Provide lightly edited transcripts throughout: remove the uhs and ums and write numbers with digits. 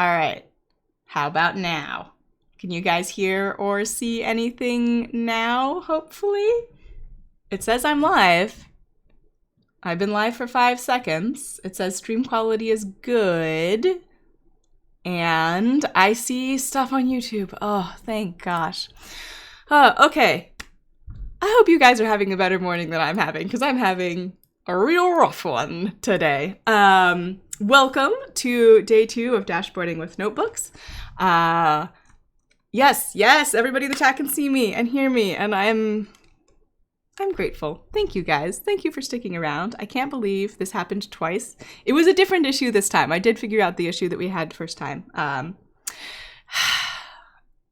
All right. How about now? Can you guys hear or see anything now, hopefully? It says I'm live. I've been live for 5 seconds. It says stream quality is good. And I see stuff on YouTube. Oh, thank gosh. Okay. I hope you guys are having a better morning than I'm having, because I'm having a real rough one today. Welcome to day 2 of Dashboarding with Notebooks. Yes, everybody in the chat can see me and hear me, and I'm grateful. Thank you guys. Thank you for sticking around. I can't believe this happened twice. It was a different issue this time. I did figure out the issue that we had first time.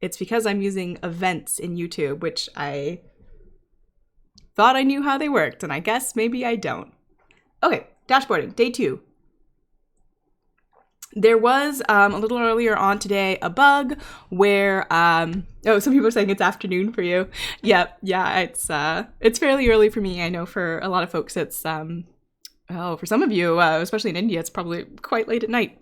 It's because I'm using events in YouTube, which I thought I knew how they worked, and I guess maybe I don't. Okay, dashboarding, day 2. There was a little earlier on today a bug where some people are saying it's afternoon for you. Yeah, it's fairly early for me. I know for a lot of folks it's for some of you, especially in India, it's probably quite late at night.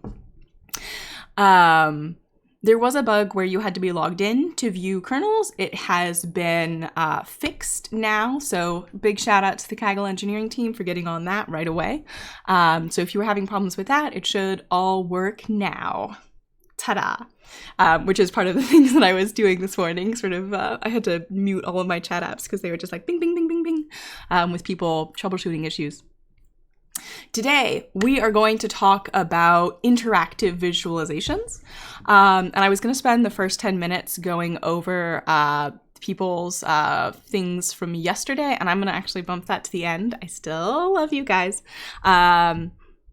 There was a bug where you had to be logged in to view kernels. It has been fixed now, so big shout out to the Kaggle engineering team for getting on that right away. So if you were having problems with that, it should all work now. Ta-da! Which is part of the things that I was doing this morning. Sort of, I had to mute all of my chat apps because they were just like bing, bing, bing, bing, bing, with people troubleshooting issues. Today, we are going to talk about interactive visualizations. And I was going to spend the first 10 minutes going over people's things from yesterday, and I'm going to actually bump that to the end. I still love you guys.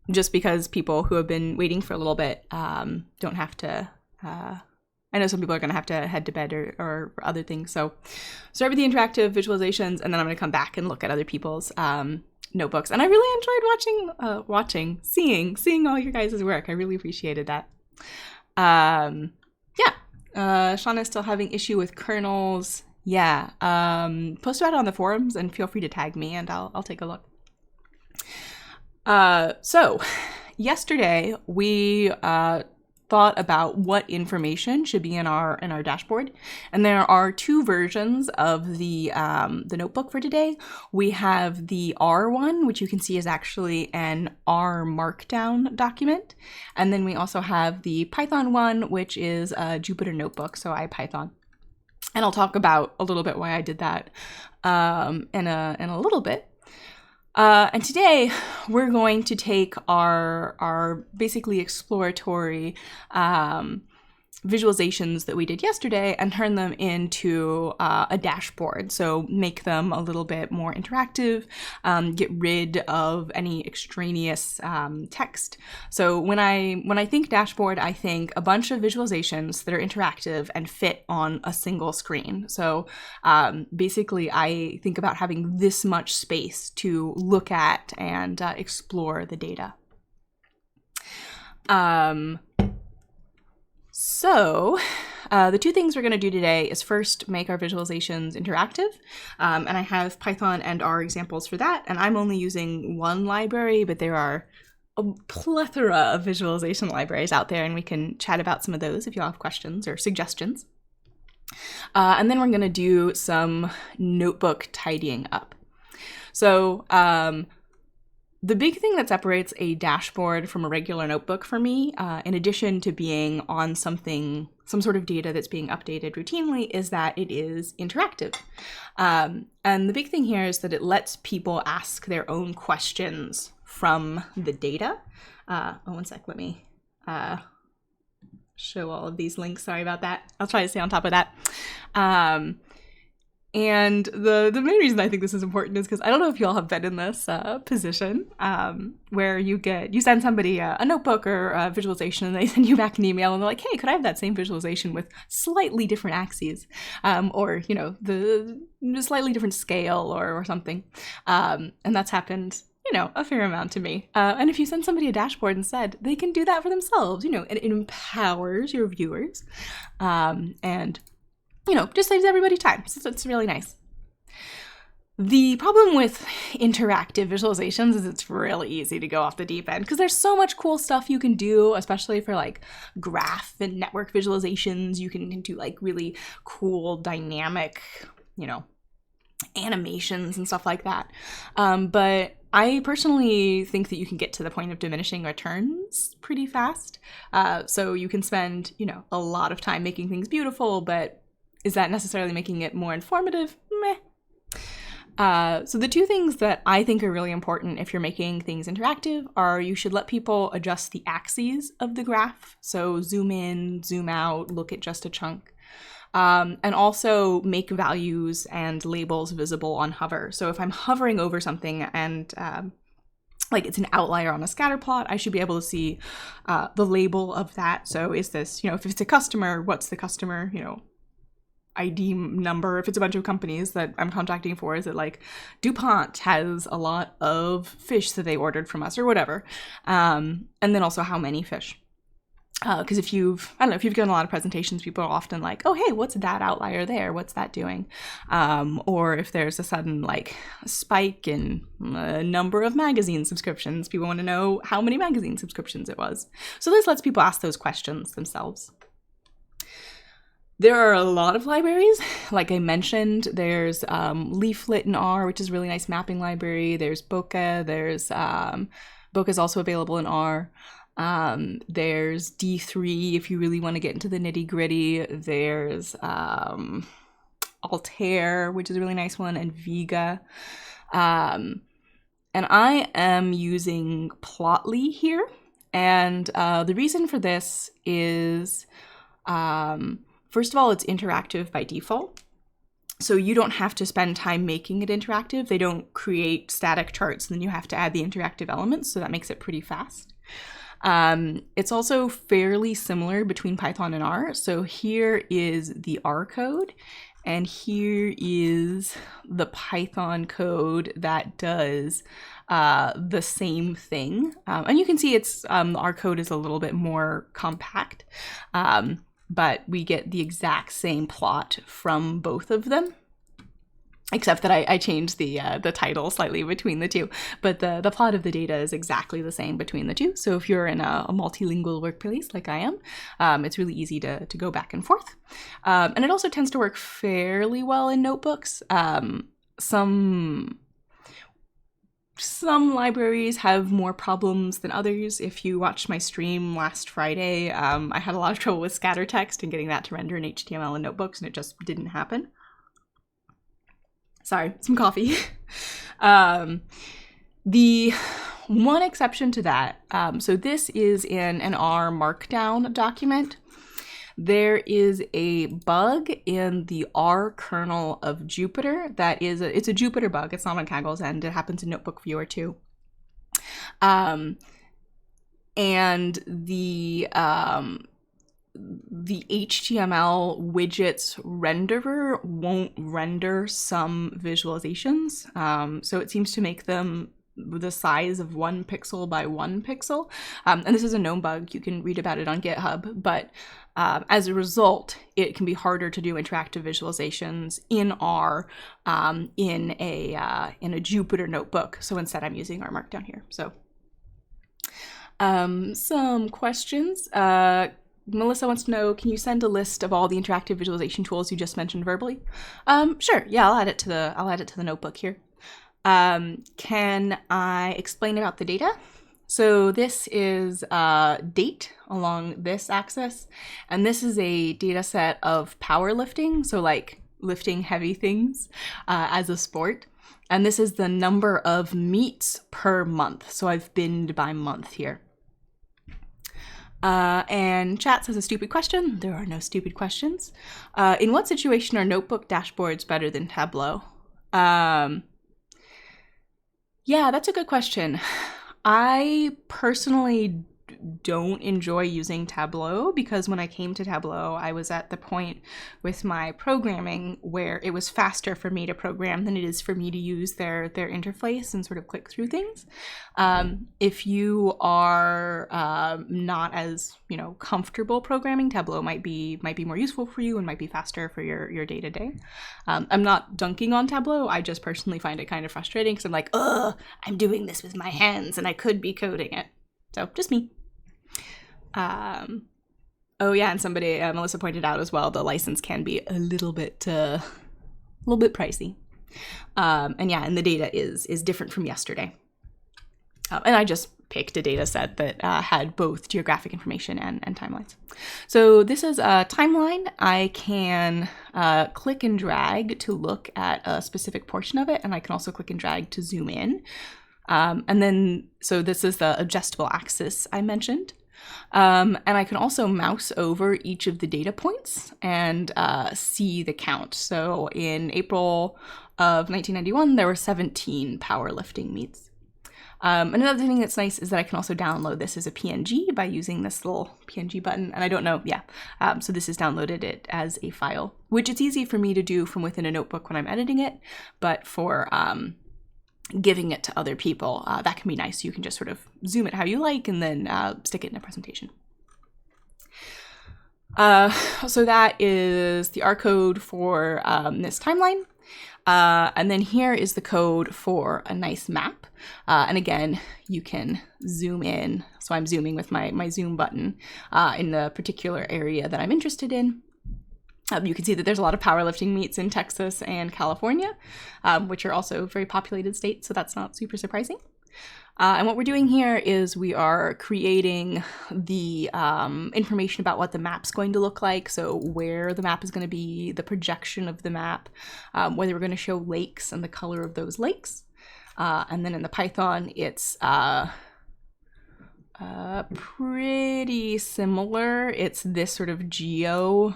Just because people who have been waiting for a little bit don't have to... I know some people are going to have to head to bed or other things. So start with the interactive visualizations, and then I'm going to come back and look at other people's notebooks. And I really enjoyed seeing all your guys' work. I really appreciated that. Shauna's still having issue with kernels. Yeah. Post about it on the forums and feel free to tag me and I'll take a look. So yesterday we thought about what information should be in our dashboard, and there are 2 versions of the notebook for today. We have the R one, which you can see is actually an R Markdown document, and then we also have the Python one, which is a Jupyter notebook, so IPython. And I'll talk about a little bit why I did that in a little bit. And today we're going to take our basically exploratory visualizations that we did yesterday and turn them into a dashboard. So make them a little bit more interactive, get rid of any extraneous text. So when I think dashboard, I think a bunch of visualizations that are interactive and fit on a single screen. So basically I think about having this much space to look at and explore the data. So the 2 things we're going to do today is first make our visualizations interactive, and I have Python and R examples for that, and I'm only using one library, but there are a plethora of visualization libraries out there, and we can chat about some of those if you all have questions or suggestions. And then we're going to do some notebook tidying up. So the big thing that separates a dashboard from a regular notebook for me, in addition to being on some sort of data that's being updated routinely, is that it is interactive. And the big thing here is that it lets people ask their own questions from the data. One sec, let me show all of these links. Sorry about that. I'll try to stay on top of that. And the main reason I think this is important is because I don't know if you all have been in this position where you send somebody a notebook or a visualization and they send you back an email and they're like, hey, could I have that same visualization with slightly different axes or, the slightly different scale or something. And that's happened, a fair amount to me. And if you send somebody a dashboard instead, they can do that for themselves, it empowers your viewers and just saves everybody time. So it's really nice. The problem with interactive visualizations is it's really easy to go off the deep end because there's so much cool stuff you can do, especially for like graph and network visualizations. You can do like really cool dynamic, animations and stuff like that. But I personally think that you can get to the point of diminishing returns pretty fast. So you can spend, a lot of time making things beautiful, but is that necessarily making it more informative? Meh. So the two things that I think are really important if you're making things interactive are you should let people adjust the axes of the graph. So zoom in, zoom out, look at just a chunk. And also make values and labels visible on hover. So if I'm hovering over something and like it's an outlier on a scatterplot, I should be able to see the label of that. So is this, if it's a customer, what's the customer, ID number? If it's a bunch of companies that I'm contacting for, is it like DuPont has a lot of fish that they ordered from us or whatever? And then also how many fish. Because if you've given a lot of presentations, people are often like, oh, hey, what's that outlier there? What's that doing? Or if there's a sudden like spike in a number of magazine subscriptions, people want to know how many magazine subscriptions it was. So this lets people ask those questions themselves. There are a lot of libraries. Like I mentioned, there's Leaflet in R, which is a really nice mapping library. There's Bokeh. Bokeh is also available in R. There's D3 if you really want to get into the nitty gritty. There's Altair, which is a really nice one, and Vega. And I am using Plotly here. And the reason for this is, first of all, it's interactive by default. So you don't have to spend time making it interactive. They don't create static charts, and then you have to add the interactive elements. So that makes it pretty fast. It's also fairly similar between Python and R. So here is the R code, and here is the Python code that does the same thing. And you can see it's the R code is a little bit more compact, but we get the exact same plot from both of them. Except that I changed the title slightly between the two. But the plot of the data is exactly the same between the two. So if you're in a multilingual workplace like I am, it's really easy to go back and forth. And it also tends to work fairly well in notebooks. Some libraries have more problems than others. If you watched my stream last Friday, I had a lot of trouble with scatter text and getting that to render in HTML in notebooks, and it just didn't happen. Sorry, some coffee. The one exception to that, so this is in an R Markdown document. There is a bug in the R kernel of Jupyter that it's a Jupyter bug. It's not on Kaggle's end. It happens in Notebook Viewer too. And the HTML widgets renderer won't render some visualizations. So it seems to make them the size of 1 pixel by 1 pixel. And this is a known bug. You can read about it on GitHub. But as a result, it can be harder to do interactive visualizations in R in a Jupyter notebook. So instead, I'm using R Markdown here. So some questions. Melissa wants to know, can you send a list of all the interactive visualization tools you just mentioned verbally? Sure. Yeah, I'll add it to the notebook here. Can I explain about the data? So this is date along this axis, and this is a data set of powerlifting, so like lifting heavy things as a sport. And this is the number of meets per month. So I've binned by month here. And chat says a stupid question. There are no stupid questions. In what situation are notebook dashboards better than Tableau? Yeah, that's a good question. I personally don't enjoy using Tableau, because when I came to Tableau, I was at the point with my programming where it was faster for me to program than it is for me to use their interface and sort of click through things. If you are not as comfortable programming, Tableau might be more useful for you and might be faster for your day-to-day. I'm not dunking on Tableau. I just personally find it kind of frustrating because I'm like, I'm doing this with my hands and I could be coding it. So just me. Oh yeah, and somebody, Melissa pointed out as well, the license can be a little bit pricey. And the data is different from yesterday. And I just picked a data set that had both geographic information and timelines. So this is a timeline. I can click and drag to look at a specific portion of it, and I can also click and drag to zoom in. So this is the adjustable axis I mentioned. And I can also mouse over each of the data points and see the count. So in April of 1991, there were 17 powerlifting meets. Another thing that's nice is that I can also download this as a PNG by using this little PNG button. And I don't know, so this is downloaded it as a file, which it's easy for me to do from within a notebook when I'm editing it, but for giving it to other people, that can be nice. You can just sort of zoom it how you like and then stick it in a presentation. So that is the R code for this timeline. And then here is the code for a nice map. And again, you can zoom in. So I'm zooming with my zoom button in the particular area that I'm interested in. You can see that there's a lot of powerlifting meets in Texas and California, which are also very populated states, so that's not super surprising. And what we're doing here is we are creating the information about what the map's going to look like, so where the map is going to be, the projection of the map, whether we're going to show lakes and the color of those lakes. And then in the Python, it's pretty similar. It's this sort of geo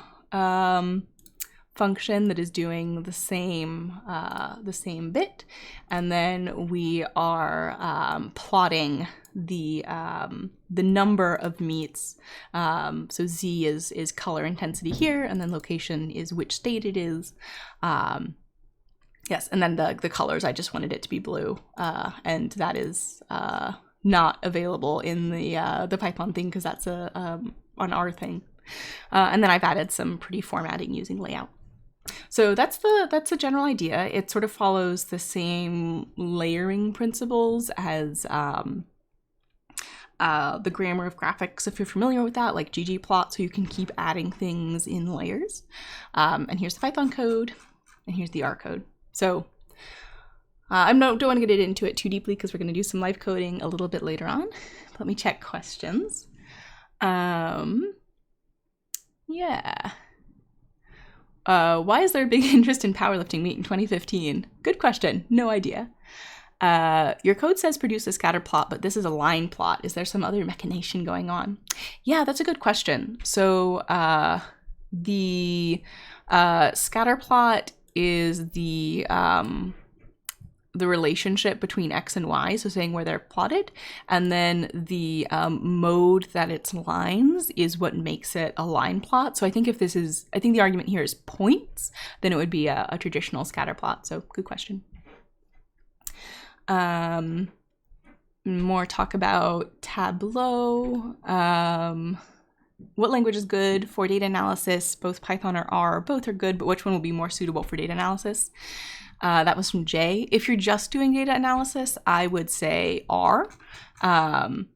function that is doing the same bit, and then we are plotting the number of meets. So Z is color intensity here, and then location is which state it is. Yes, and then the colors, I just wanted it to be blue, and that is not available in the Python thing because that's an R thing. And then I've added some pretty formatting using layout. So that's the general idea. It sort of follows the same layering principles as the grammar of graphics, if you're familiar with that, like ggplot, so you can keep adding things in layers. And here's the Python code, and here's the R code. So I don't want to get into it too deeply because we're going to do some live coding a little bit later on. Let me check questions. Yeah. Why is there a big interest in powerlifting meet in 2015? Good question. No idea. Your code says produce a scatter plot, but this is a line plot. Is there some other machination going on? Yeah, that's a good question. So the scatter plot is the relationship between X and Y, so saying where they're plotted, and then the mode that it's lines is what makes it a line plot. So I think the argument here is points, then it would be a traditional scatter plot. So good question. More talk about Tableau. What language is good for data analysis? Both Python or R, both are good, but which one will be more suitable for data analysis? That was from Jay. If you're just doing data analysis, I would say R. And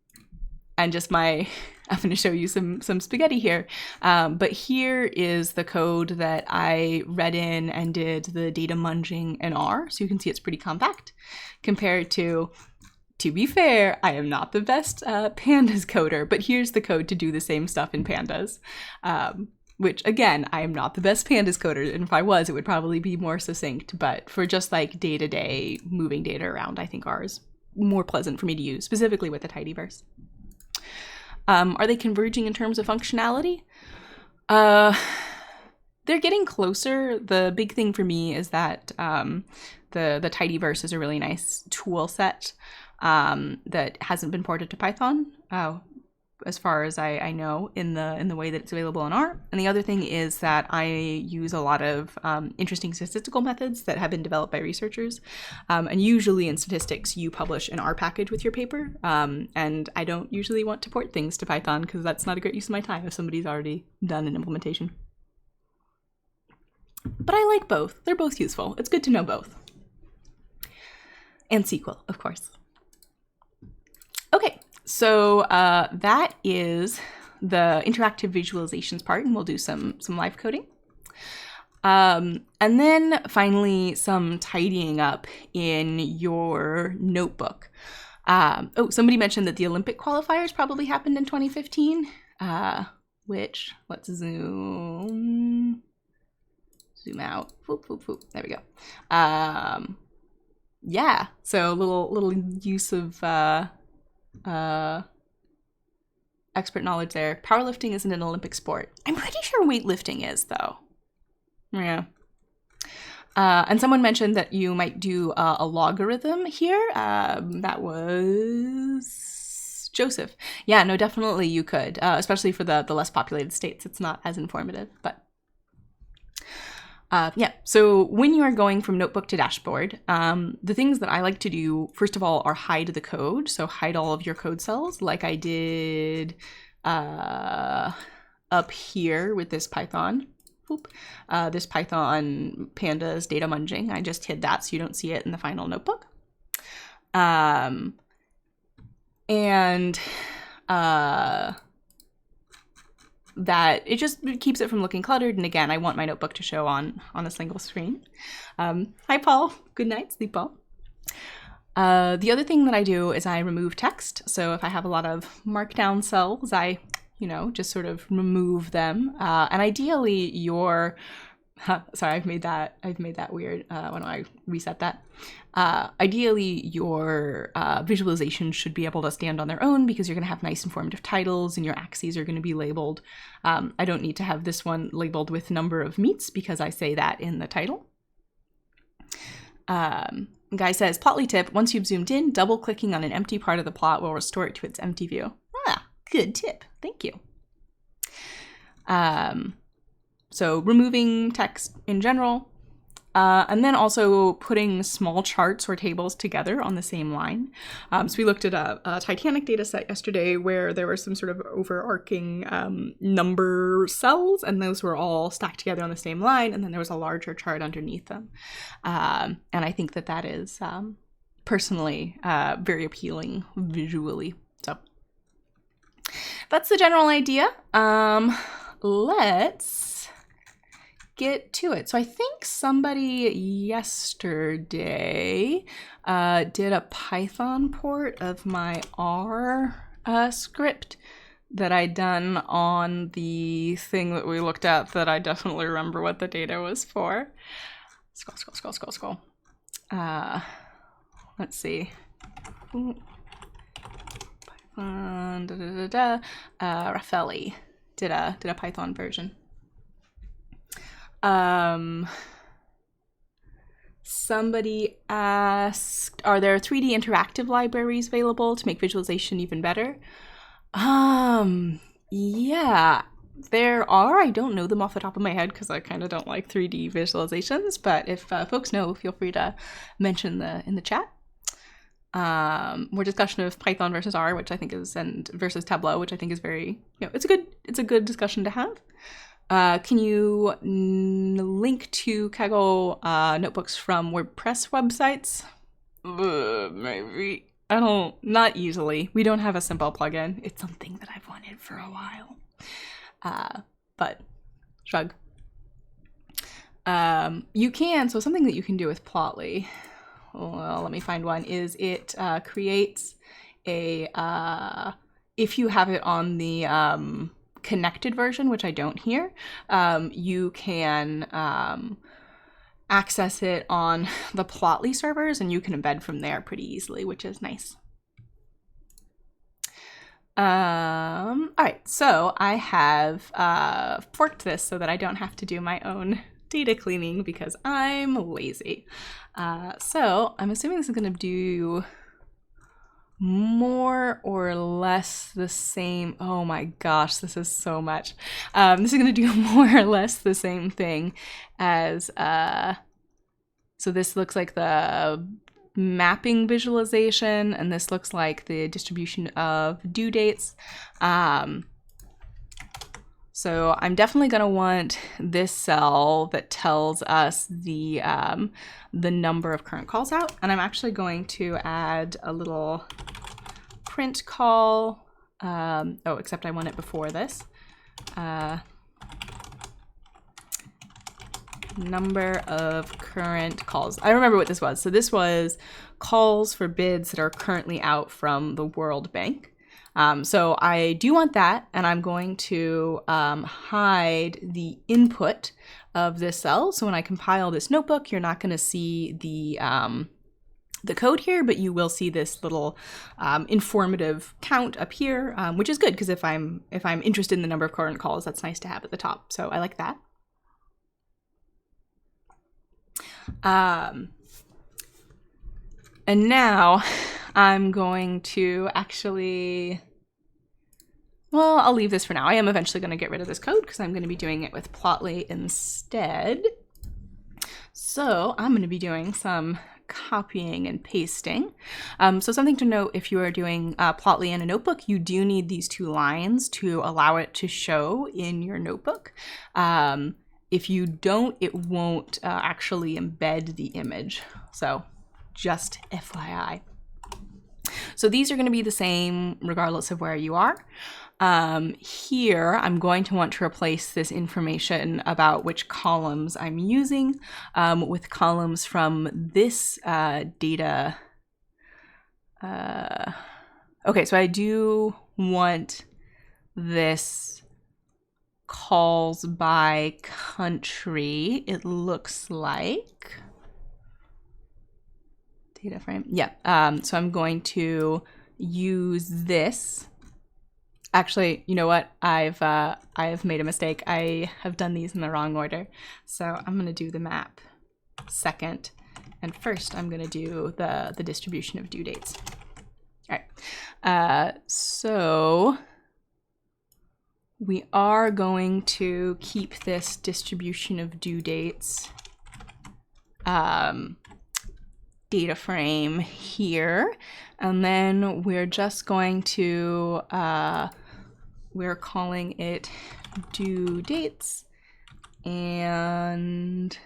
just I'm going to show you some spaghetti here. But here is the code that I read in and did the data munging in R. So you can see it's pretty compact compared to be fair, I am not the best pandas coder, but here's the code to do the same stuff in pandas. Which, again, I am not the best pandas coder, and if I was, it would probably be more succinct, but for just like day-to-day moving data around, I think R is more pleasant for me to use, specifically with the tidyverse. Are they converging in terms of functionality? They're getting closer. The big thing for me is that the tidyverse is a really nice tool set that hasn't been ported to Python. Oh, as far as I know, in the way that it's available in R. And the other thing is that I use a lot of interesting statistical methods that have been developed by researchers. And usually in statistics, you publish an R package with your paper. And I don't usually want to port things to Python because that's not a great use of my time if somebody's already done an implementation. But I like both. They're both useful. It's good to know both. And SQL, of course. Okay. So that is the interactive visualizations part, and we'll do some live coding. And then finally, some tidying up in your notebook. Oh, somebody mentioned that the Olympic qualifiers probably happened in 2015, which, let's zoom out. Whoop, whoop, whoop. There we go. Yeah, so little use of expert knowledge there. Powerlifting isn't an Olympic sport. I'm pretty sure weightlifting is, though. Yeah. And someone mentioned that you might do a logarithm here. That was Joseph. Yeah, no, definitely you could, especially for the less populated states. It's not as informative, but yeah, so when you are going from notebook to dashboard, the things that I like to do, first of all, are hide the code. So hide all of your code cells like I did up here with this Python. This Python pandas data munging. I just hid that so you don't see it in the final notebook. That it just keeps it from looking cluttered. And again, I want my notebook to show on a single screen. Hi, Paul. Good night. Sleep well. The other thing that I do is I remove text. So if I have a lot of markdown cells, I, just sort of remove them. And ideally your, sorry, I've made that weird. Why don't I reset that? Ideally, your visualizations should be able to stand on their own because you're going to have nice informative titles and your axes are going to be labeled. I don't need to have this one labeled with number of meets because I say that in the title. Guy says, Plotly tip, once you've zoomed in, double-clicking on an empty part of the plot will restore it to its empty view. Ah, good tip. Thank you. So removing text in general. And then also putting small charts or tables together on the same line. So we looked at a Titanic data set yesterday where there were some sort of overarching number cells, and those were all stacked together on the same line, and then there was a larger chart underneath them. And I think that is personally very appealing visually. So that's the general idea. Let's get to it. So I think somebody yesterday did a Python port of my R script that I'd done on the thing that we looked at that I definitely remember what the data was for. Scroll. Let's see. Ooh. Python, Rachael did a Python version. Somebody asked, are there 3D interactive libraries available to make visualization even better? Yeah, there are. I don't know them off the top of my head because I kind of don't like 3D visualizations, but if folks know, feel free to mention in the chat. More discussion of Python versus R, which I think is, and versus Tableau, which I think is very, it's a good discussion to have. Can you link to Kaggle notebooks from WordPress websites? Maybe. Not easily. We don't have a simple plugin. It's something that I've wanted for a while. But shrug. You can, so something that you can do with Plotly, well, let me find one, is it creates a, if you have it on the connected version, which I don't here, you can access it on the Plotly servers and you can embed from there pretty easily, which is nice. All right, so I have forked this so that I don't have to do my own data cleaning because I'm lazy. So I'm assuming this is going to do more or less the same. Oh my gosh, this is so much. This is going to do more or less the same thing as, so this looks like the mapping visualization, and this looks like the distribution of due dates. So I'm definitely going to want this cell that tells us the number of current calls out, and I'm actually going to add a little print call. Oh, except I want it before this. Number of current calls. I remember what this was. So this was calls for bids that are currently out from the World Bank. So I do want that, and I'm going to hide the input of this cell. So when I compile this notebook, you're not going to see the code here, but you will see this little informative count up here, which is good because if I'm interested in the number of current calls, that's nice to have at the top. So I like that. And now I'm going to actually, well, I'll leave this for now. I am eventually going to get rid of this code because I'm going to be doing it with Plotly instead. So I'm going to be doing some copying and pasting. So something to note, if you are doing Plotly in a notebook, you do need these two lines to allow it to show in your notebook. If you don't, it won't actually embed the image. So just FYI. So these are going to be the same regardless of where you are. Here, I'm going to want to replace this information about which columns I'm using with columns from this data. Okay, so I do want this calls by country, it looks like. Data frame, yeah. So I'm going to use this. Actually, you know what? I've made a mistake. I have done these in the wrong order. So I'm going to do the map second, and first I'm going to do the distribution of due dates. All right. So we are going to keep this distribution of due dates data frame here, and then we're just going to we're calling it due dates, and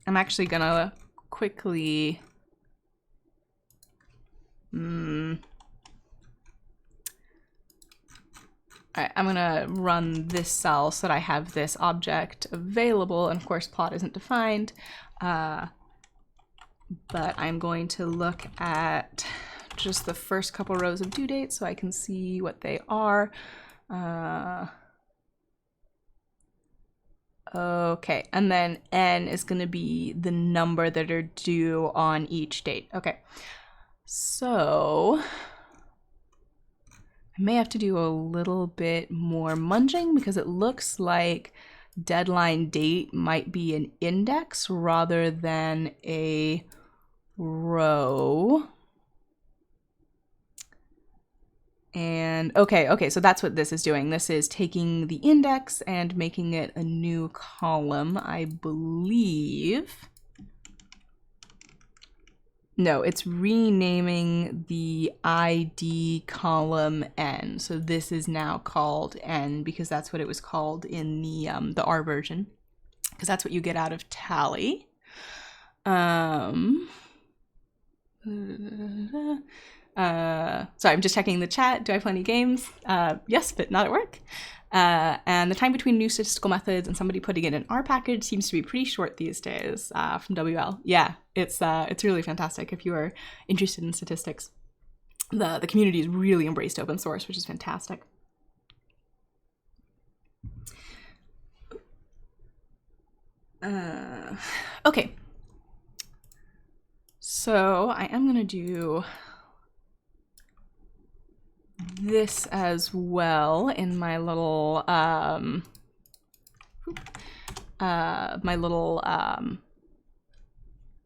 I'm actually gonna quickly all right, I'm gonna run this cell so that I have this object available, and of course plot isn't defined, but I'm going to look at just the first couple rows of due dates so I can see what they are. Okay, and then N is going to be the number that are due on each date. Okay, so I may have to do a little bit more munging because it looks like deadline date might be an index rather than a row. And okay, so that's what this is doing. This is taking the index and making it a new column, I believe. No, it's renaming the ID column N. So this is now called N because that's what it was called in the R version, because that's what you get out of tally. Sorry, I'm just checking the chat. Do I play any games? Yes, but not at work. And the time between new statistical methods and somebody putting in an R package seems to be pretty short these days from WL. Yeah, it's really fantastic if you are interested in statistics. The community has really embraced open source, which is fantastic. Okay. So I am going to do this as well in my little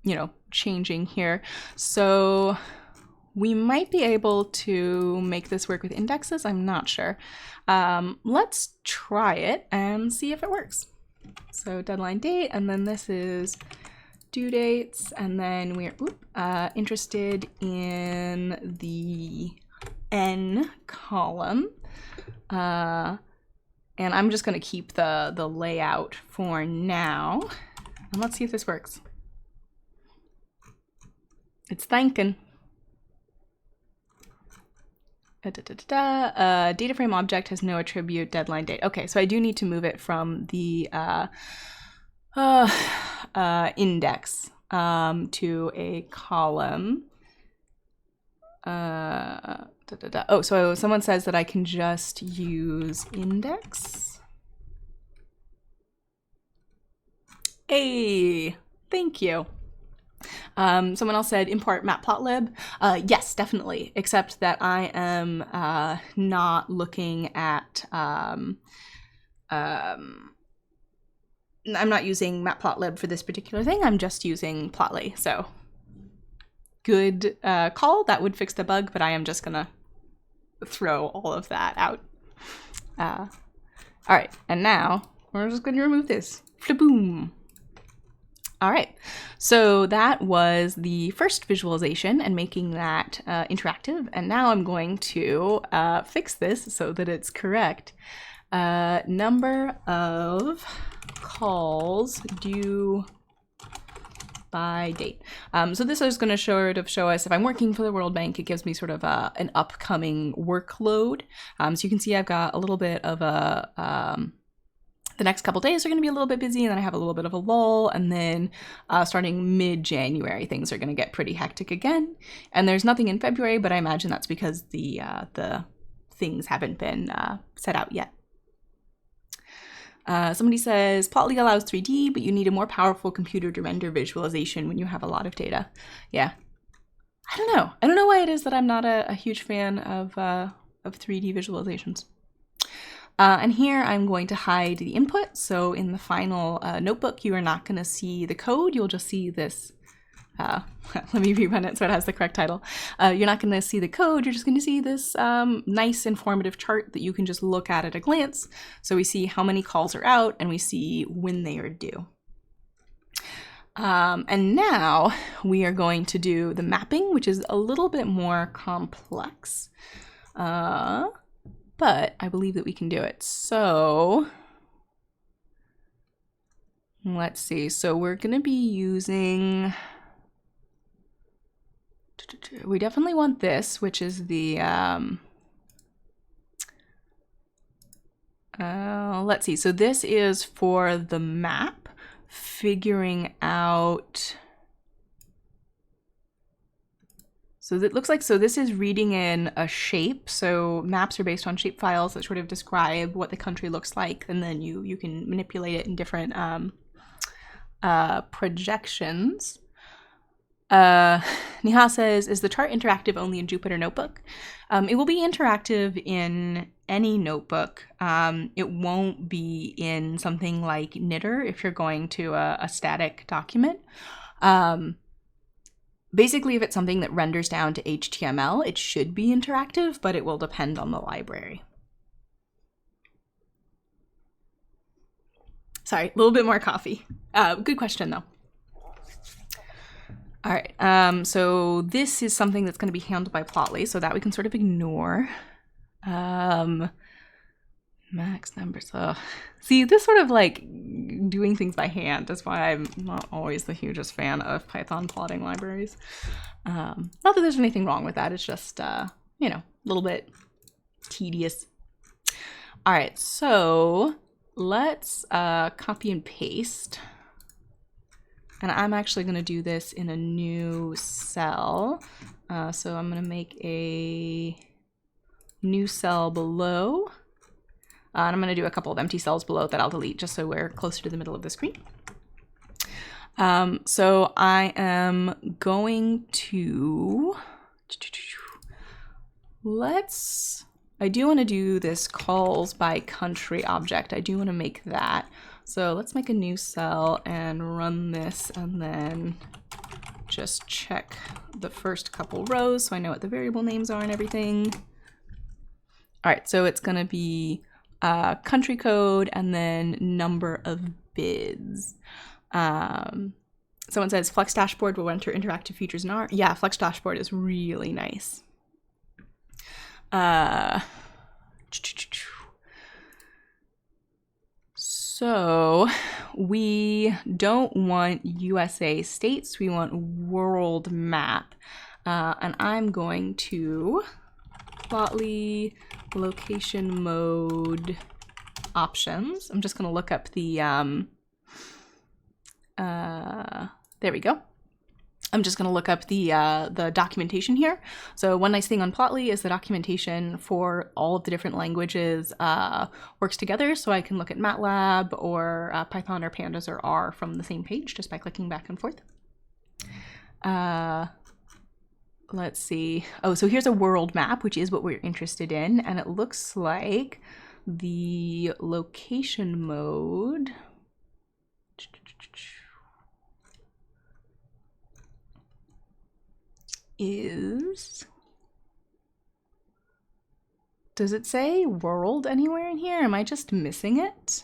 you know, changing here. So We might be able to make this work with indexes. I'm not sure. Let's try it and see if it works. So deadline date, and then this is due dates, and then we're interested in the N column. And I'm just going to keep the layout for now. And let's see if this works. It's thinking. Data frame object has no attribute deadline date. Okay, so I do need to move it from the index to a column. Oh, so someone says that I can just use index. Hey, thank you. Someone else said import Matplotlib. Yes, definitely, except that I am not looking at, I'm not using Matplotlib for this particular thing. I'm just using Plotly. So good call. That would fix the bug, but I am just gonna throw all of that out. All right, and now we're just going to remove this. Flaboom. All right, so that was the first visualization and making that interactive. And now I'm going to fix this so that it's correct. Number of calls due by date. So this is going to show us if I'm working for the World Bank, it gives me sort of an upcoming workload. So you can see I've got a little bit of a the next couple days are going to be a little bit busy, and then I have a little bit of a lull, and then starting mid-January, things are going to get pretty hectic again. And there's nothing in February, but I imagine that's because the things haven't been set out yet. Somebody says, Plotly allows 3D, but you need a more powerful computer to render visualization when you have a lot of data. Yeah. I don't know. I don't know why it is that I'm not a huge fan of 3D visualizations. And here I'm going to hide the input. So in the final notebook, you are not going to see the code. You'll just see this. Let me rerun it so it has the correct title. You're not going to see the code. You're just going to see this nice informative chart that you can just look at a glance. So we see how many calls are out, and we see when they are due. And now we are going to do the mapping, which is a little bit more complex. But I believe that we can do it. So let's see. So we're going to be using, we definitely want this, which is the, let's see. So this is for the map, figuring out, so it looks like, so this is reading in a shape. So maps are based on shape files that sort of describe what the country looks like, and then you can manipulate it in different projections. Neha says, is the chart interactive only in Jupyter Notebook? It will be interactive in any notebook. It won't be in something like Knitter if you're going to a static document. Basically, if it's something that renders down to HTML, it should be interactive, but it will depend on the library. Sorry, a little bit more coffee. Good question, though. All right, so this is something that's going to be handled by Plotly, so that we can sort of ignore. Max numbers. Oh. See, this sort of like doing things by hand is why I'm not always the hugest fan of Python plotting libraries. Not that there's anything wrong with that. It's just, you know, a little bit tedious. All right, so let's copy and paste. And I'm actually going to do this in a new cell. So I'm going to make a new cell below. And I'm going to do a couple of empty cells below that I'll delete just so we're closer to the middle of the screen. So I am going to, I do want to do this calls by country object. I do want to make that. So let's make a new cell and run this and then just check the first couple rows so I know what the variable names are and everything. All right, so it's gonna be country code and then number of bids. Someone says Flex Dashboard will enter interactive features in R. Yeah, Flex Dashboard is really nice. So we don't want USA states, we want world map. And I'm going to Plotly location mode options. I'm just going to look up the, there we go. I'm just going to look up the documentation here. So one nice thing on Plotly is the documentation for all of the different languages works together. So I can look at MATLAB or Python or Pandas or R from the same page just by clicking back and forth. Let's see. Oh, so here's a world map, which is what we're interested in. And it looks like the location mode is, does it say world anywhere in here? Am I just missing it?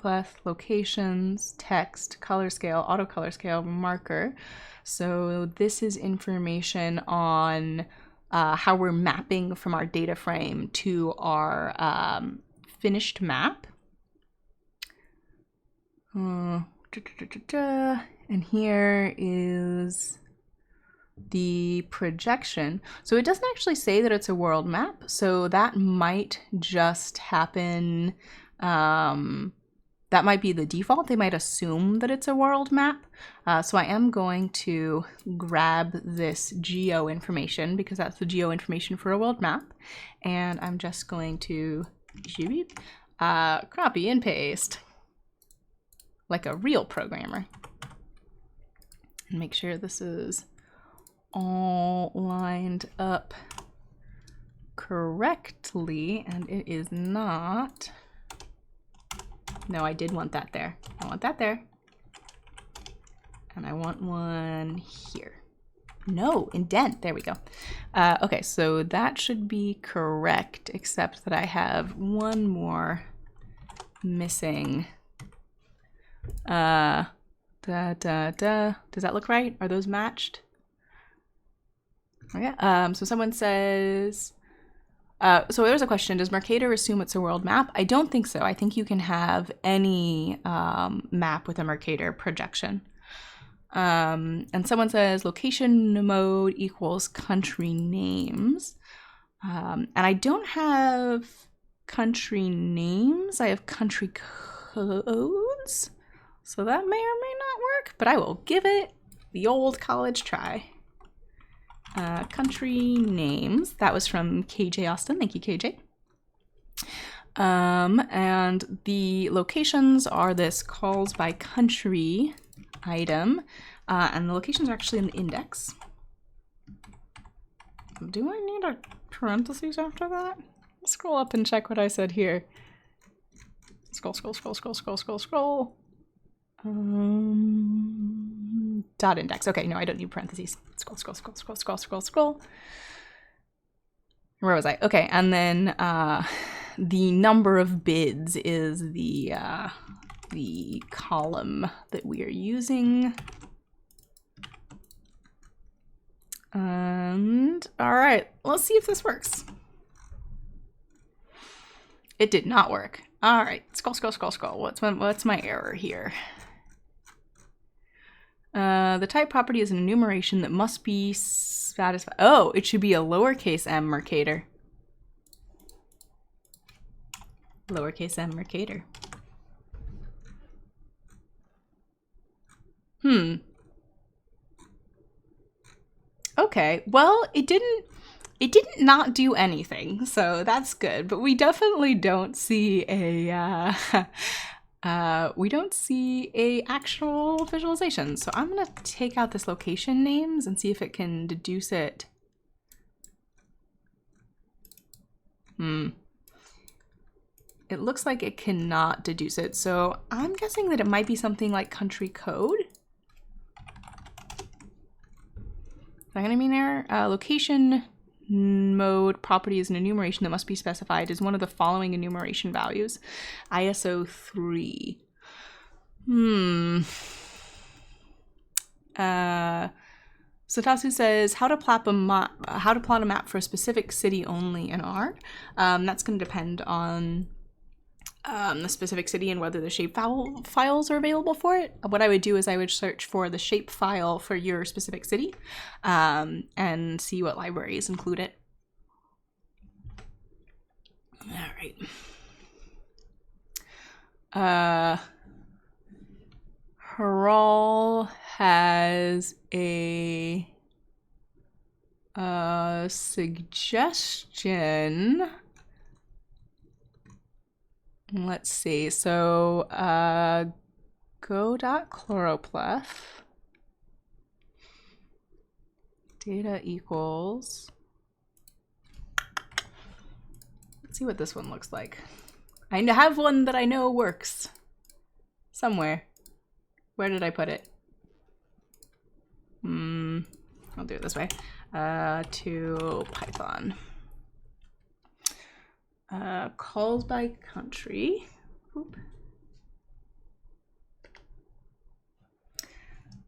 Plus locations, text, color scale, auto color scale, marker. So this is information on how we're mapping from our data frame to our finished map. And here is the projection. So it doesn't actually say that it's a world map. So that might just happen. That might be the default. They might assume that it's a world map. So I am going to grab this geo information because that's the geo information for a world map. And I'm just going to copy and paste like a real programmer. And make sure this is all lined up correctly. And it is not. No, I did want that there. I want that there. And I want one here. No, indent. There we go. Okay, so that should be correct, except that I have one more missing. Does that look right? Are those matched? Okay. So someone says, so there's a question, does Mercator assume it's a world map? I don't think so. I think you can have any map with a Mercator projection. And someone says location mode equals country names. And I don't have country names. I have country codes. So that may or may not work, but I will give it the old college try. Country names. That was from KJ Austin. Thank you, KJ. And the locations are this calls by country item. And the locations are actually in the index. Do I need a parentheses after that? Scroll up and check what I said here. Scroll, scroll, scroll, scroll, scroll, scroll, scroll. Dot index. Okay, no, I don't need parentheses. Scroll, scroll, scroll, scroll, scroll, scroll, scroll. Where was I? Okay, and then the number of bids is the column that we are using. And all right, let's see if this works. It did not work. All right, scroll, scroll, scroll, scroll. What's my error here? The type property is an enumeration that must be satisfied. Oh, it should be a lowercase m Mercator. Lowercase m Mercator. Okay, well, it didn't not do anything, so that's good. But we definitely don't see a actual visualization. So I'm gonna take out this location names and see if it can deduce it. It it looks like it cannot deduce it. So I'm guessing that it might be something like country code. Is that gonna be an error? Location mode property is an enumeration that must be specified as one of the following enumeration values. ISO 3. Satasu says how to plot a map for a specific city only in R. That's going to depend on the specific city and whether the shapefile files are available for it. What I would do is I would search for the shapefile for your specific city and see what libraries include it. All right. Haral has a suggestion. Let's see. So go.choropleth data equals. Let's see what this one looks like. I have one that I know works somewhere. Where did I put it? I'll do it this way. To Python. Calls by country. Oop.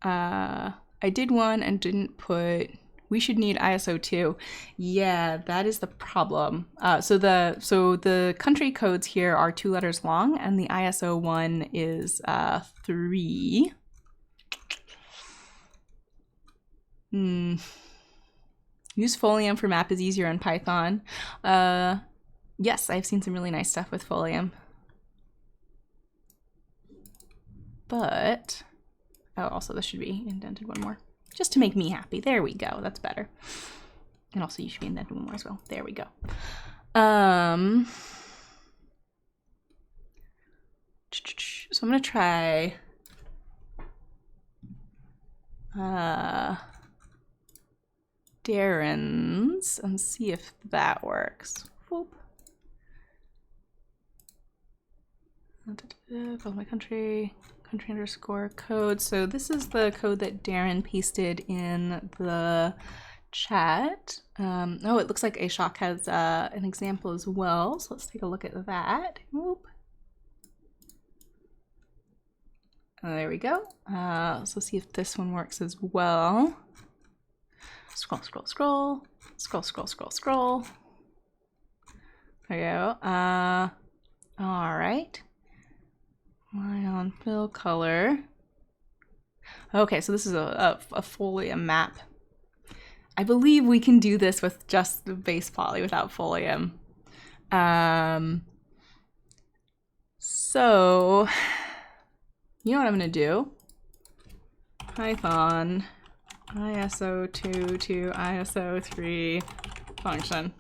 I did one and didn't put. We should need ISO 2. Yeah, that is the problem. So the country codes here are 2 letters long, and the ISO one is 3. Use Folium for map is easier in Python. Yes, I've seen some really nice stuff with Folium. But, oh, also this should be indented one more. Just to make me happy. There we go. That's better. And also you should be indented one more as well. There we go. So I'm going to try Darren's and see if that works. Whoop. Follow my country underscore code. So this is the code that Darren pasted in the chat. Oh, it looks like Ashok has an example as well. So let's take a look at that. Whoop. There we go. So see if this one works as well. Scroll, scroll, scroll, scroll, scroll, scroll, scroll. There you go. All right. Line on fill color. Okay, so this is a Folium map. I believe we can do this with just the base poly without Folium. So, you know what I'm gonna do? Python ISO 2 to ISO 3 function.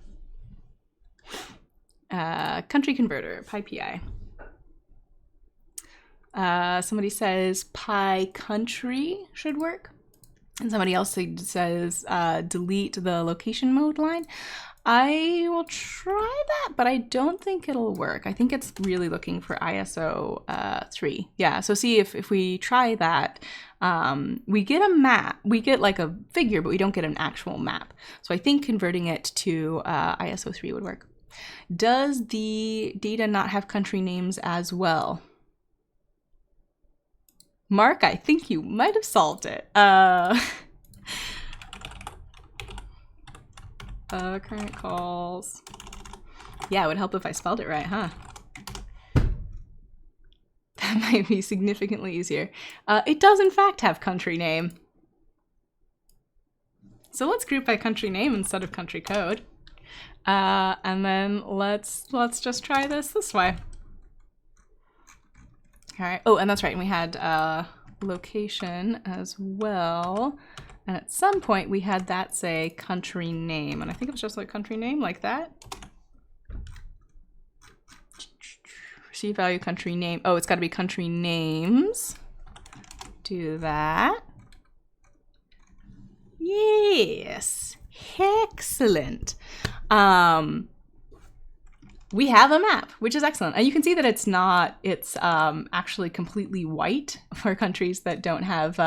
Country converter, PyPI. Somebody says PyCountry should work. And somebody else says delete the location mode line. I will try that, but I don't think it'll work. I think it's really looking for ISO 3. Yeah, so see if we try that, we get a map. We get like a figure, but we don't get an actual map. So I think converting it to ISO 3 would work. Does the data not have country names as well? Mark, I think you might have solved it. Current calls. Yeah, it would help if I spelled it right, huh? That might be significantly easier. It does in fact have country name. So let's group by country name instead of country code. And then let's just try this way. All right. Oh, and that's right. And we had location as well. And at some point we had that say country name. And I think it was just like country name like that. Receive value country name. Oh, it's got to be country names. Do that. Yes. Excellent. we have a map, which is excellent. And you can see that it's actually completely white for countries that don't have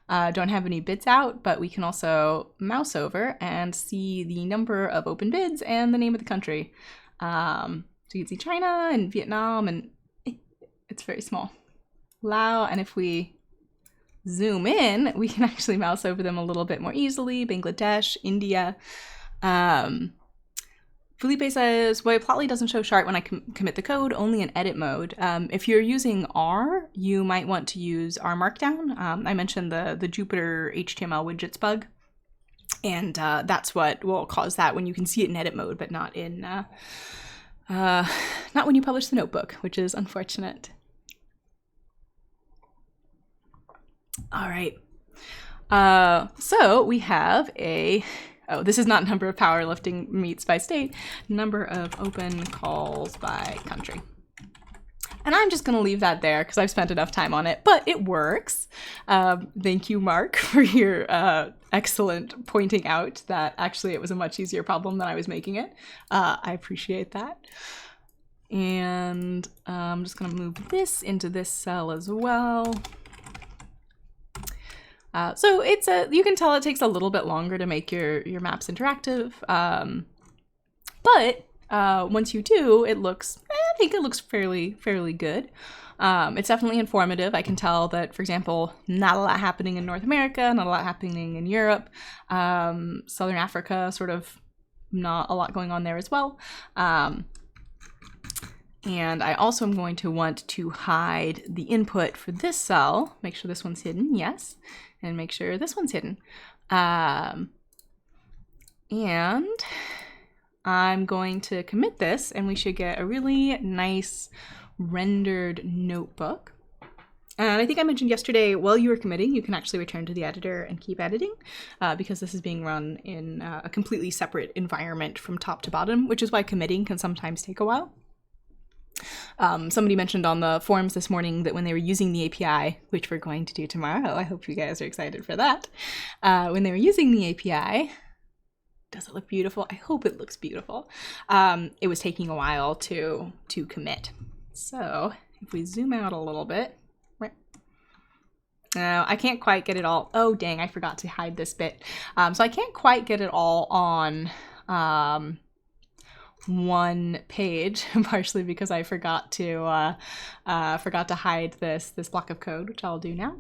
any bids out, but we can also mouse over and see the number of open bids and the name of the country. So you can see China and Vietnam, and it's very small. Laos, and if we zoom in, we can actually mouse over them a little bit more easily. Bangladesh, India. Felipe says, well, Plotly doesn't show chart when I commit the code, only in edit mode. If you're using R, you might want to use R Markdown. I mentioned the Jupyter HTML widgets bug, and that's what will cause that when you can see it in edit mode, but not when you publish the notebook, which is unfortunate. All right. So we have this is not number of powerlifting meets by state, number of open calls by country. And I'm just going to leave that there because I've spent enough time on it, but it works. Thank you, Mark, for your excellent pointing out that actually it was a much easier problem than I was making it. I appreciate that. And I'm just going to move this into this cell as well. So you can tell it takes a little bit longer to make your maps interactive, but once you do, I think it looks fairly good. It's definitely informative. I can tell that, for example, not a lot happening in North America, not a lot happening in Europe, Southern Africa, sort of not a lot going on there as well. And I also am going to want to hide the input for this cell. Make sure this one's hidden, yes. And make sure this one's hidden. And I'm going to commit this, and we should get a really nice rendered notebook. And I think I mentioned yesterday, while you were committing, you can actually return to the editor and keep editing, because this is being run in a completely separate environment from top to bottom, which is why committing can sometimes take a while. Somebody mentioned on the forums this morning that when they were using the API, which we're going to do tomorrow, I hope you guys are excited for that. When they were using the API, does it look beautiful? I hope it looks beautiful. It was taking a while to commit. So if we zoom out a little bit, no, I can't quite get it all. Oh, dang, I forgot to hide this bit. So I can't quite get it all on one page, partially because I forgot to hide this block of code, which I'll do now.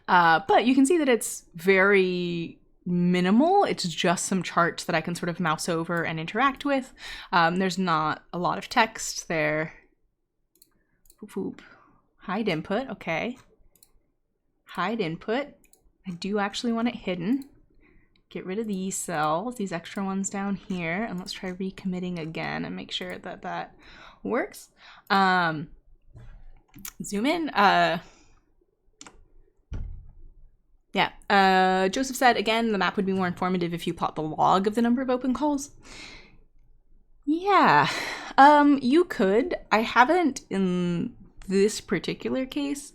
But you can see that it's very minimal. It's just some charts that I can sort of mouse over and interact with. There's not a lot of text there. Hide input, okay. Hide input. I do actually want it hidden. Get rid of these cells, these extra ones down here, and let's try recommitting again and make sure that that works. Zoom in. Joseph said, again, the map would be more informative if you plot the log of the number of open calls. Yeah, you could. I haven't in this particular case.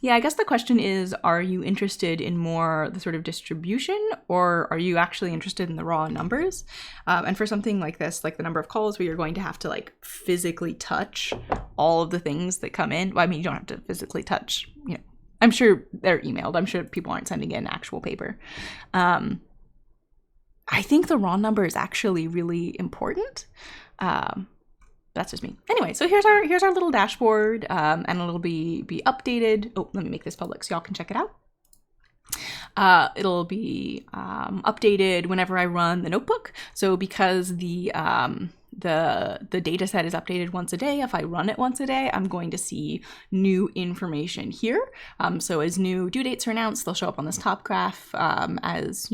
Yeah, I guess the question is, are you interested in more the sort of distribution, or are you actually interested in the raw numbers? And for something like this, like the number of calls where you're going to have to like physically touch all of the things that come in. Well, I mean, you don't have to physically touch, I'm sure they're emailed. I'm sure people aren't sending in actual paper. I think the raw number is actually really important. That's just me. Anyway, so here's our little dashboard, and it'll be updated. Oh, let me make this public so y'all can check it out. It'll be updated whenever I run the notebook. So because the data set is updated once a day, if I run it once a day, I'm going to see new information here. So as new due dates are announced, they'll show up on this top graph. As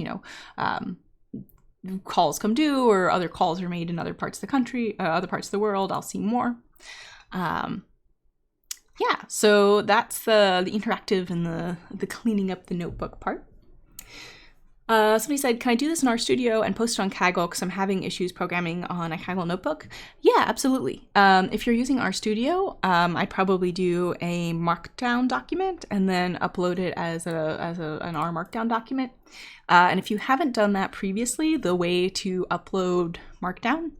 calls come due or other calls are made in other parts of the country, other parts of the world, I'll see more. So that's the interactive and the cleaning up the notebook part. Somebody said, can I do this in RStudio and post it on Kaggle because I'm having issues programming on a Kaggle notebook? Yeah, absolutely. If you're using RStudio, I'd probably do a markdown document and then upload it as an R markdown document. And if you haven't done that previously, the way to upload markdown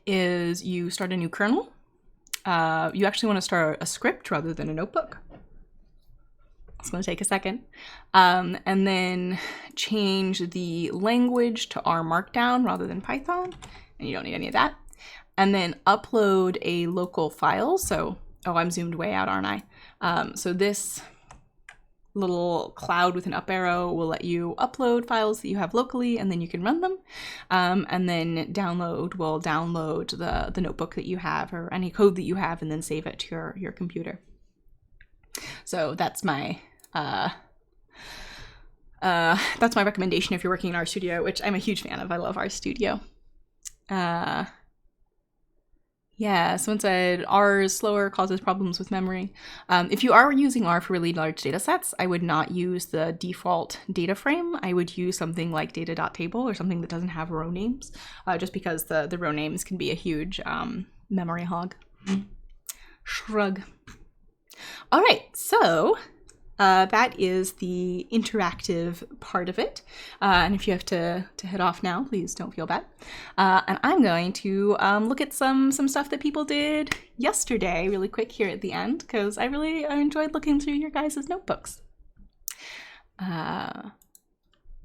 is you start a new kernel. You actually want to start a script rather than a notebook. It's going to take a second. And then change the language to R Markdown rather than Python. And you don't need any of that. And then upload a local file. So, oh, I'm zoomed way out, aren't I? So this little cloud with an up arrow will let you upload files that you have locally, and then you can run them. And then download will download the notebook that you have or any code that you have and then save it to your computer. So that's my recommendation if you're working in RStudio, which I'm a huge fan of. I love RStudio. Yeah, someone said R is slower, causes problems with memory. If you are using R for really large data sets, I would not use the default data frame. I would use something like data.table or something that doesn't have row names, just because the row names can be a huge memory hog. Shrug. All right, so that is the interactive part of it. And if you have to head off now, please don't feel bad. And I'm going to look at some stuff that people did yesterday really quick here at the end, because I really enjoyed looking through your guys' notebooks. Yeah,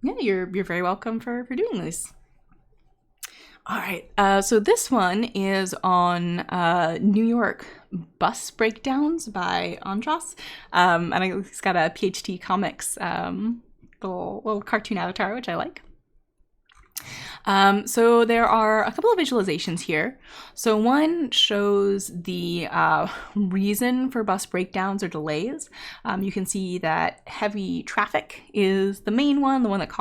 you're very welcome for doing this. All right, so this one is on New York bus breakdowns by Andras, and it's got a PHT Comics little cartoon avatar, which I like. So there are a couple of visualizations here. So one shows the reason for bus breakdowns or delays. You can see that heavy traffic is the main one, the one that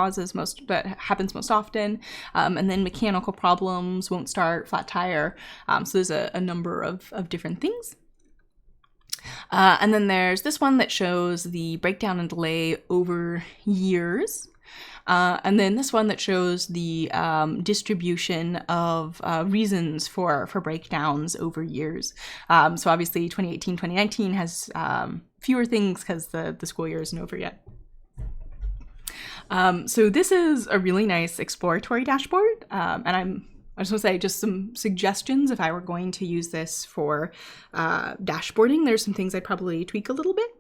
happens most often. And then mechanical problems, won't start, flat tire. So there's a number of different things. And then there's this one that shows the breakdown and delay over years. And then this one that shows the distribution of reasons for breakdowns over years. So obviously 2018, 2019 has fewer things because the school year isn't over yet. So this is a really nice exploratory dashboard. And I just want to say just some suggestions if I were going to use this for dashboarding. There's some things I'd probably tweak a little bit.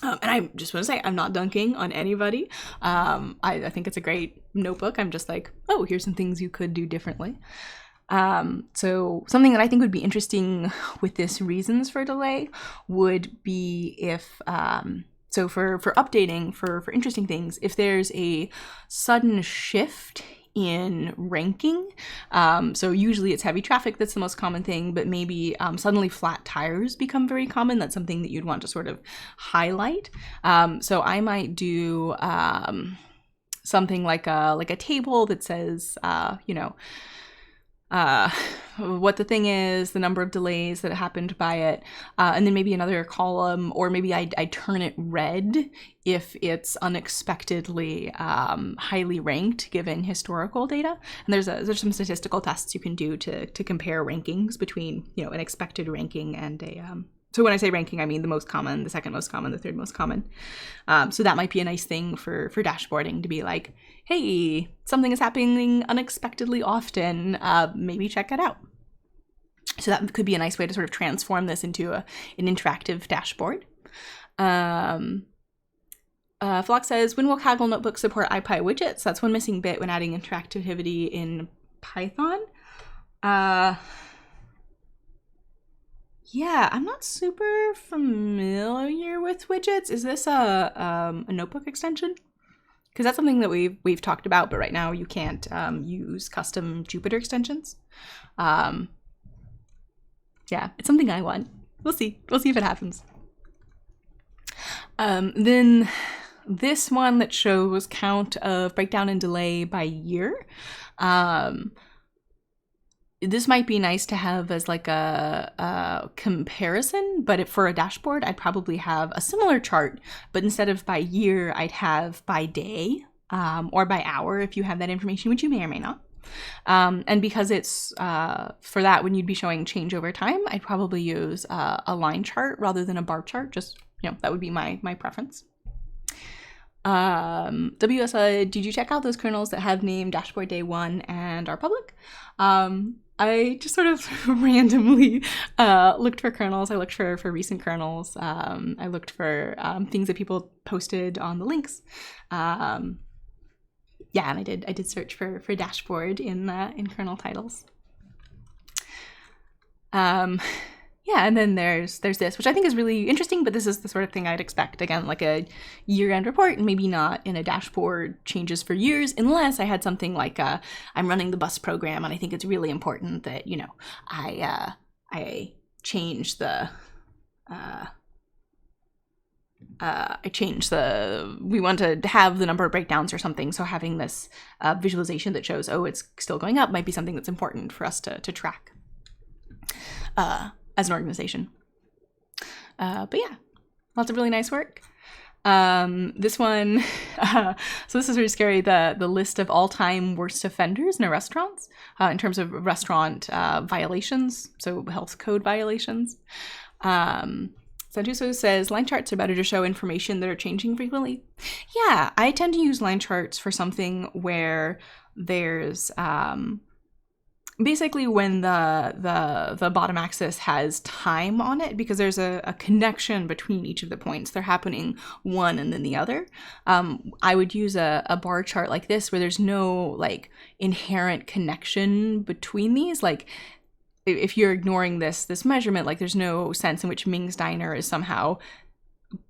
And I just want to say, I'm not dunking on anybody. I think it's a great notebook. I'm just like, oh, here's some things you could do differently. So something that I think would be interesting with this reasons for delay would be if, so for updating, for interesting things, if there's a sudden shift in ranking. So usually it's heavy traffic that's the most common thing, but maybe suddenly flat tires become very common. That's something that you'd want to sort of highlight. So I might do something like a table that says, what the thing is, the number of delays that happened by it, and then maybe another column, or maybe I turn it red if it's unexpectedly highly ranked given historical data. And there's some statistical tests you can do to compare rankings between an expected ranking and a so when I say ranking, I mean the most common, the second most common, the third most common. So that might be a nice thing for dashboarding to be like, hey, something is happening unexpectedly often. Maybe check it out. So that could be a nice way to sort of transform this into an interactive dashboard. Flock says, when will Kaggle Notebook support IPy widgets? That's one missing bit when adding interactivity in Python. Yeah, I'm not super familiar with widgets. Is this a notebook extension? Because that's something that we've talked about, but right now you can't use custom Jupyter extensions. Yeah, it's something I want. We'll see. We'll see if it happens. Then this one that shows count of breakdown and delay by year. This might be nice to have as like a comparison, but for a dashboard, I'd probably have a similar chart, but instead of by year, I'd have by day. or by hour if you have that information, which you may or may not. And because it's for that, when you'd be showing change over time, I'd probably use a line chart rather than a bar chart. Just, that would be my preference. WSI, did you check out those kernels that have name dashboard day 1 and are public? I just sort of randomly looked for kernels. I looked for recent kernels. I looked for things that people posted on the links. And I did search for dashboard in kernel titles. And then there's this, which I think is really interesting, but this is the sort of thing I'd expect, again, like a year-end report, and maybe not in a dashboard changes for years, unless I had something like I'm running the bus program, and I think it's really important that, I change the we want to have the number of breakdowns or something, so having this visualization that shows, it's still going up, might be something that's important for us to track as an organization. But yeah, lots of really nice work. This one, so this is really scary, the list of all-time worst offenders in restaurants in terms of restaurant violations, so health code violations. Santuso says, line charts are better to show information that are changing frequently. Yeah, I tend to use line charts for something where there's basically when the bottom axis has time on it, because there's a connection between each of the points. They're happening one and then the other. I would use a bar chart like this where there's no inherent connection between these. If you're ignoring this measurement, there's no sense in which Ming's Diner is somehow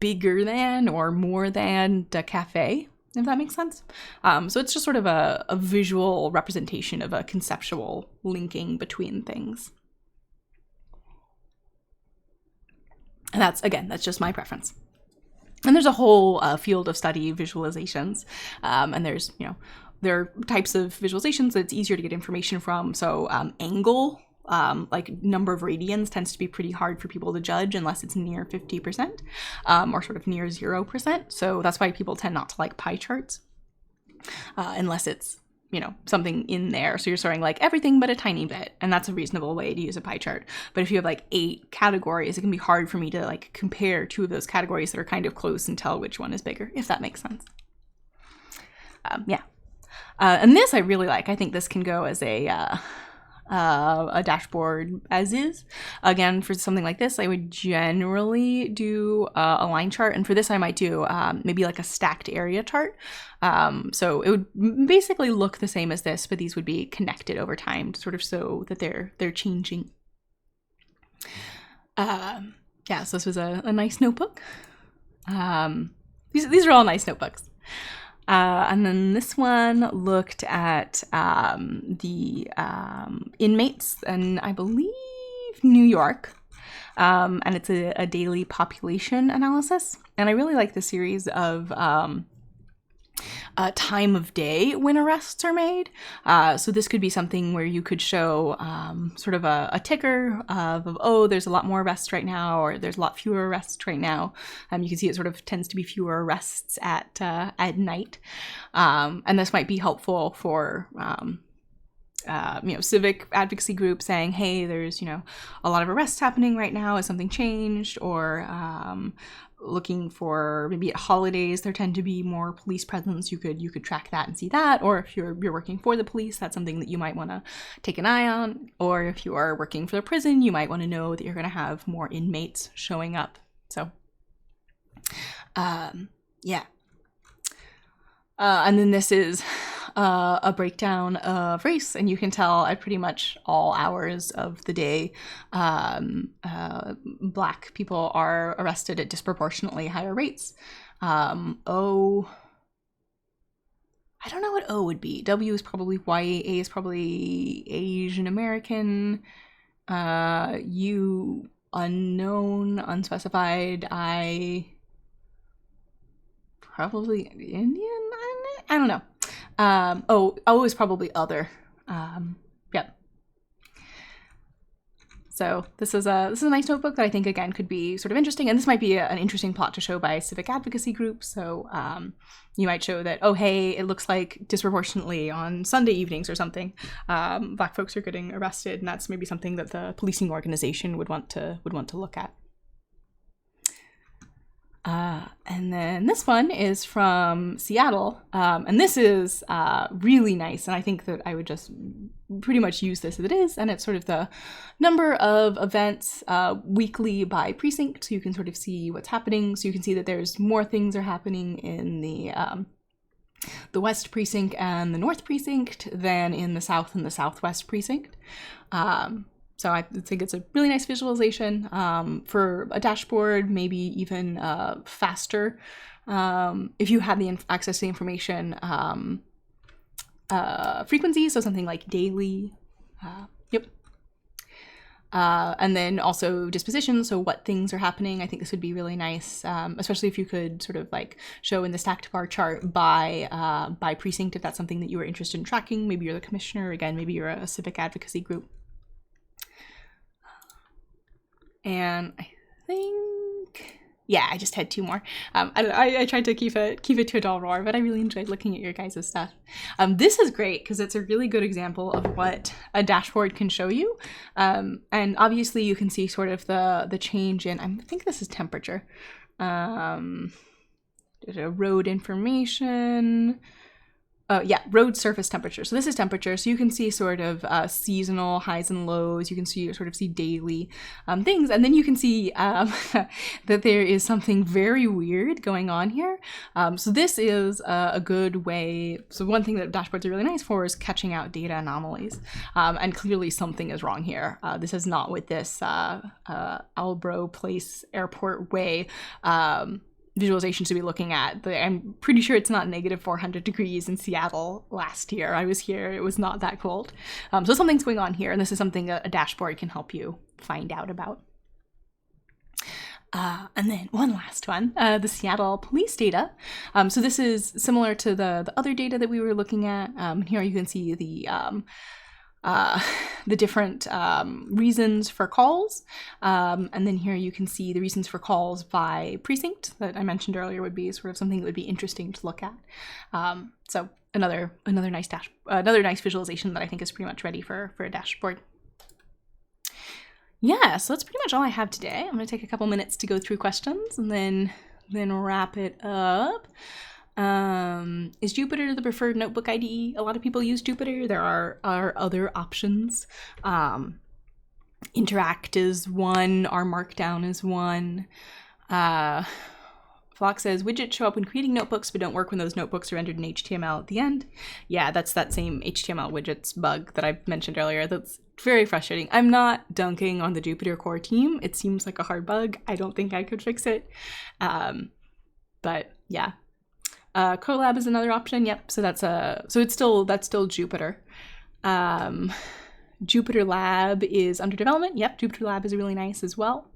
bigger than or more than the cafe, if that makes sense. So it's just sort of a visual representation of a conceptual linking between things. And that's just my preference. And there's a whole field of study, visualizations, and there's, there are types of visualizations that it's easier to get information from. So angle, number of radians tends to be pretty hard for people to judge unless it's near 50%, or sort of near 0%. So that's why people tend not to like pie charts, unless it's, something in there. So you're showing everything but a tiny bit, and that's a reasonable way to use a pie chart. But if you have 8 categories, it can be hard for me to compare 2 of those categories that are kind of close and tell which one is bigger, if that makes sense. And this I really like. I think this can go as a dashboard as is. Again, for something like this, I would generally do a line chart, and for this I might do maybe a stacked area chart. So it would basically look the same as this, but these would be connected over time, sort of so that they're changing. So this was a nice notebook. These are all nice notebooks. And then this one looked at the inmates in, I believe, New York. And it's a daily population analysis. And I really like the series of time of day when arrests are made. So this could be something where you could show sort of a ticker of, there's a lot more arrests right now, or there's a lot fewer arrests right now. You can see it sort of tends to be fewer arrests at night. And this might be helpful for civic advocacy groups saying, hey, there's, a lot of arrests happening right now. Has something changed? Or looking for maybe at holidays there tend to be more police presence. You could track that and see that. Or if you're working for the police, that's something that you might want to take an eye on. Or if you are working for the prison, you might want to know that you're going to have more inmates showing up. So and then this is a breakdown of race, and you can tell at pretty much all hours of the day, Black people are arrested at disproportionately higher rates. I don't know what O would be. W is probably white, A is probably Asian American, U unknown, unspecified, I probably Indian? I don't know. O is probably other. So this is a nice notebook that I think, again, could be sort of interesting. And this might be an interesting plot to show by a civic advocacy group. So you might show that, oh, hey, it looks like disproportionately on Sunday evenings or something, Black folks are getting arrested. And that's maybe something that the policing organization would want to look at. And then this one is from Seattle, and this is really nice, and I think that I would just pretty much use this as it is, and it's sort of the number of events weekly by precinct, so you can sort of see what's happening. So you can see that there's more things are happening in the West Precinct and the North Precinct than in the South and the Southwest Precinct. So I think it's a really nice visualization for a dashboard, maybe even faster if you have the access to the information frequency, so something like daily. Yep. And then also disposition, so what things are happening. I think this would be really nice, especially if you could sort of like show in the stacked bar chart by precinct, if that's something that you were interested in tracking. Maybe you're the commissioner, again, maybe you're a civic advocacy group. And I think, yeah, I just had two more. I tried to keep it to a dull roar, but I really enjoyed looking at your guys' stuff. This is great because it's a really good example of what a dashboard can show you. And obviously you can see sort of the change in, I think this is temperature. Road information. Yeah, road surface temperature. So this is temperature. So you can see sort of seasonal highs and lows. You can see daily things. And then you can see that there is something very weird going on here. So this is a good way. So one thing that dashboards are really nice for is catching out data anomalies. And clearly something is wrong here. This is not with this Albro Place Airport Way visualization to be looking at. I'm pretty sure it's not negative 400 degrees in Seattle last year. I was here, it was not that cold. So something's going on here, and this is something a dashboard can help you find out about. And then one last one, the Seattle police data. So this is similar to the other data that we were looking at. Here you can see the different reasons for calls. And then here you can see the reasons for calls by precinct that I mentioned earlier would be sort of something that would be interesting to look at. So another nice visualization that I think is pretty much ready for a dashboard. Yeah, so that's pretty much all I have today. I'm going to take a couple minutes to go through questions and then wrap it up. Is Jupyter the preferred notebook IDE? A lot of people use Jupyter. There are other options. Interact is one, R Markdown is one. Flock says, widgets show up when creating notebooks, but don't work when those notebooks are rendered in HTML at the end. Yeah, that's that same HTML widgets bug that I mentioned earlier. That's very frustrating. I'm not dunking on the Jupyter core team. It seems like a hard bug. I don't think I could fix it. But yeah. Colab is another option. Yep. So that's still Jupyter. Jupyter Lab is under development. Yep. Jupyter Lab is really nice as well.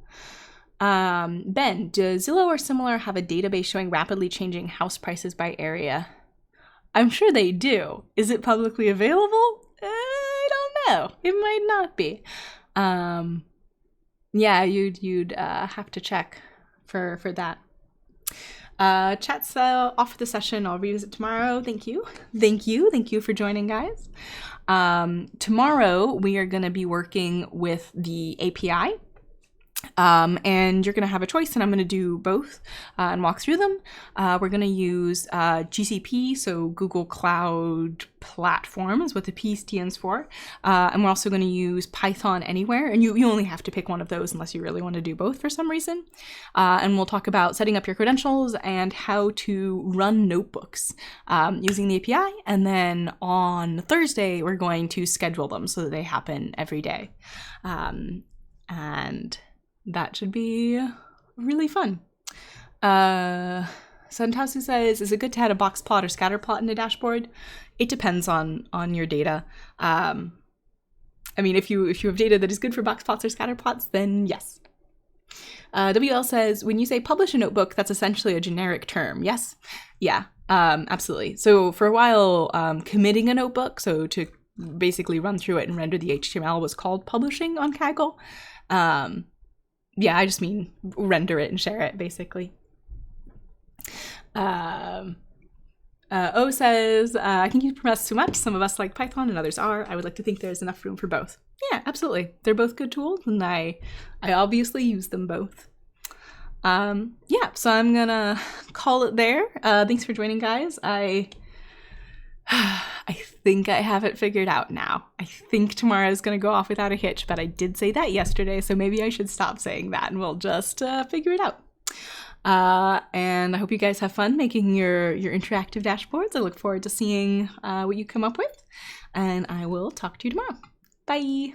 Ben, does Zillow or similar have a database showing rapidly changing house prices by area? I'm sure they do. Is it publicly available? I don't know. It might not be. Yeah, you'd have to check for that. Chat's off the session. I'll revisit tomorrow. Thank you for joining, guys. Tomorrow we are going to be working with the API. And you're going to have a choice, and I'm going to do both and walk through them. We're going to use GCP, so Google Cloud Platform is what the P stands for. And we're also going to use Python Anywhere, and you only have to pick one of those unless you really want to do both for some reason. And we'll talk about setting up your credentials and how to run notebooks using the API. And then on Thursday, we're going to schedule them so that they happen every day. And that should be really fun. Santasu says, is it good to add a box plot or scatter plot in a dashboard? It depends on your data. I mean, if you have data that is good for box plots or scatter plots, then yes. WL says, when you say publish a notebook, that's essentially a generic term. Yes? Yeah, absolutely. So for a while, committing a notebook, so to basically run through it and render the HTML was called publishing on Kaggle. Yeah, I just mean render it and share it, basically. O says, I think you promise too much. Some of us like Python and others are. I would like to think there's enough room for both. Yeah, absolutely. They're both good tools, and I obviously use them both. Yeah, so I'm gonna call it there. Thanks for joining, guys. I think I have it figured out now. I think tomorrow is gonna go off without a hitch, but I did say that yesterday, so maybe I should stop saying that and we'll just figure it out. And I hope you guys have fun making your interactive dashboards. I look forward to seeing what you come up with, and I will talk to you tomorrow. Bye!